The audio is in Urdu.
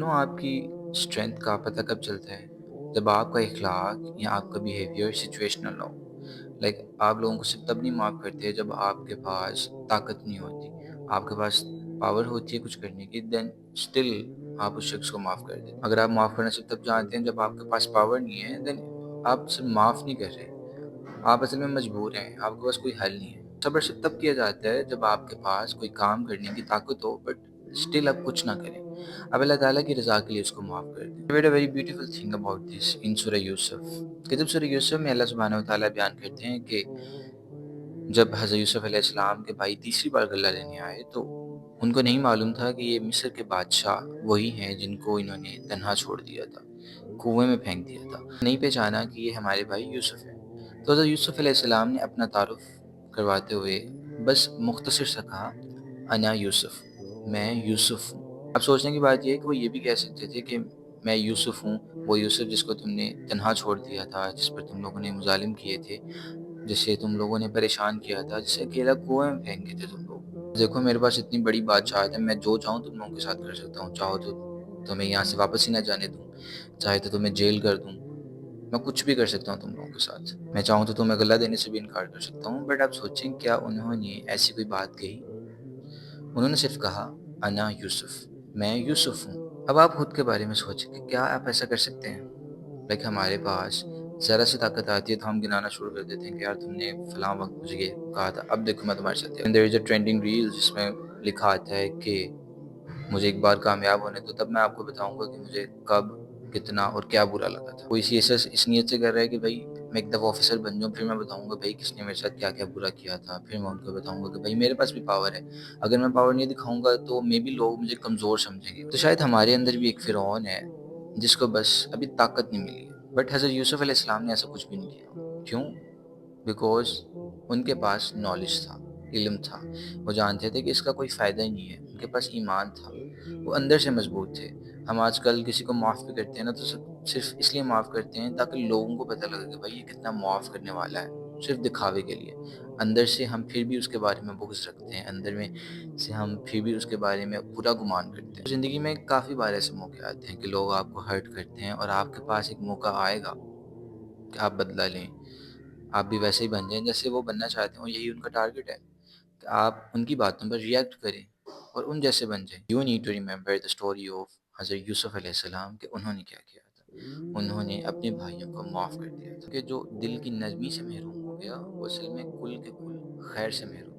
آپ کی اسٹرینتھ کا پتہ کب چلتا ہے؟ جب آپ کا اخلاق یا آپ کا بیہیویئر سچویشنل ہو. آپ لوگوں کو صرف تب نہیں معاف کرتے جب آپ کے پاس طاقت نہیں ہوتی. آپ کے پاس پاور ہوتی ہے کچھ کرنے کی، دین اسٹل آپ اس شخص کو معاف کر دیتے. اگر آپ معاف کرنا صرف تب جانتے ہیں جب آپ کے پاس پاور نہیں ہے، دین آپ صرف معاف نہیں کر رہے، آپ اصل میں مجبور ہیں، آپ کے پاس کوئی حل نہیں ہے. صبر صرف تب کیا جاتا ہے جب آپ کے پاس کوئی کام کرنے کی طاقت ہو، بٹ اسٹل آپ کچھ نہ کریں. اب اللہ تعالیٰ کی رضا کے لیے اس کو معاف کر دیں. There is a very beautiful thing about this in سورہ یوسف. کہ جب سورہ یوسف میں اللہ سبحانہ وتعالیٰ بیان کرتے ہیں کہ جب حضرت یوسف علیہ السلام کے بھائی تیسری بار غلہ لینے آئے تو ان کو نہیں معلوم تھا کہ یہ مصر کے بادشاہ وہی ہیں جن کو انہوں نے تنہا چھوڑ دیا تھا، کنویں میں پھینک دیا تھا. نہیں پہچانا کہ یہ ہمارے بھائی یوسف ہیں. تو حضرت یوسف علیہ السلام نے اپنا تعارف کرواتے ہوئے بس مختصر سا کہا، انا یوسف، میں یوسف ہوں. اب سوچنے کی بات یہ ہے کہ وہ یہ بھی کہہ سکتے تھے کہ میں یوسف ہوں، وہ یوسف جس کو تم نے تنہا چھوڑ دیا تھا، جس پر تم لوگوں نے مظالم کیے تھے، جسے تم لوگوں نے پریشان کیا تھا، جسے اکیلا کنویں میں پھینکے تھے تم لوگ. دیکھو میرے پاس اتنی بڑی بادشاہت ہے، میں جو چاہوں تم لوگوں کے ساتھ کر سکتا ہوں. چاہو تو تمہیں یہاں سے واپس ہی نہ جانے دوں، چاہے تو تمہیں جیل کر دوں، میں کچھ بھی کر سکتا ہوں تم لوگوں کے ساتھ. میں چاہوں تو تمہیں غلہ دینے سے بھی انکار کر سکتا ہوں. بٹ آپ سوچیں کیا انہوں نے ایسی کوئی بات کہی؟ انہوں نے صرف کہا انا یوسف، میں یوسف ہوں. اب آپ خود کے بارے میں سوچیں کہ کیا آپ ایسا کر سکتے ہیں؟ ہمارے پاس ذرا سی طاقت آتی ہے تو ہم گنانا شروع کر دیتے ہیں کہ یار تم نے فلاں وقت مجھے یہ کہا تھا، اب دیکھو میں تمہارے ساتھ. There is a trending reel جس میں لکھا آتا ہے کہ مجھے ایک بار کامیاب ہونے تو تب میں آپ کو بتاؤں گا کہ مجھے کب، کتنا اور کیا برا لگا تھا. کوئی اس نیت سے کر رہا ہے کہ بھائی میں ایک دفعہ آفیسر بن جاؤں، پھر میں بتاؤں گا بھائی کس نے میرے ساتھ کیا کیا برا کیا تھا، پھر میں ان کو بتاؤں گا کہ بھائی میرے پاس بھی پاور ہے. اگر میں پاور نہیں دکھاؤں گا تو مے بی لوگ مجھے کمزور سمجھیں گے. تو شاید ہمارے اندر بھی ایک فرعون ہے جس کو بس ابھی طاقت نہیں ملی ہے. بٹ حضرت یوسف علیہ السلام نے ایسا کچھ بھی نہیں کیا. کیوں؟ بیکاز ان کے پاس نالج تھا، علم تھا. وہ جانتے تھے کہ اس کا کوئی فائدہ ہی نہیں ہے. ان کے پاس ایمان تھا، وہ اندر سے مضبوط تھے. ہم آج کل کسی کو معاف بھی کرتے ہیں نا تو صرف اس لیے معاف کرتے ہیں تاکہ لوگوں کو پتہ لگے کہ بھائی یہ کتنا معاف کرنے والا ہے، صرف دکھاوے کے لیے. اندر سے ہم پھر بھی اس کے بارے میں بغض رکھتے ہیں، اندر میں سے ہم پھر بھی اس کے بارے میں برا گمان کرتے ہیں. زندگی میں کافی بار ایسے موقع آتے ہیں کہ لوگ آپ کو ہرٹ کرتے ہیں، اور آپ کے پاس ایک موقع آئے گا کہ آپ بدلہ لیں، آپ بھی ویسے ہی بن جائیں جیسے وہ بننا چاہتے ہیں. یہی ان کا ٹارگٹ ہے کہ آپ ان کی باتوں پر ریئیکٹ کریں اور ان جیسے بن جائیں. You need to remember the story of Hazrat Yusuf علیہ السلام کہ انہوں نے کیا کیا تھا. انہوں نے اپنے بھائیوں کو معاف کر دیا تھا کہ جو دل کی نرمی سے محروم ہو گیا وہ اصل میں کل کے کل خیر سے محروم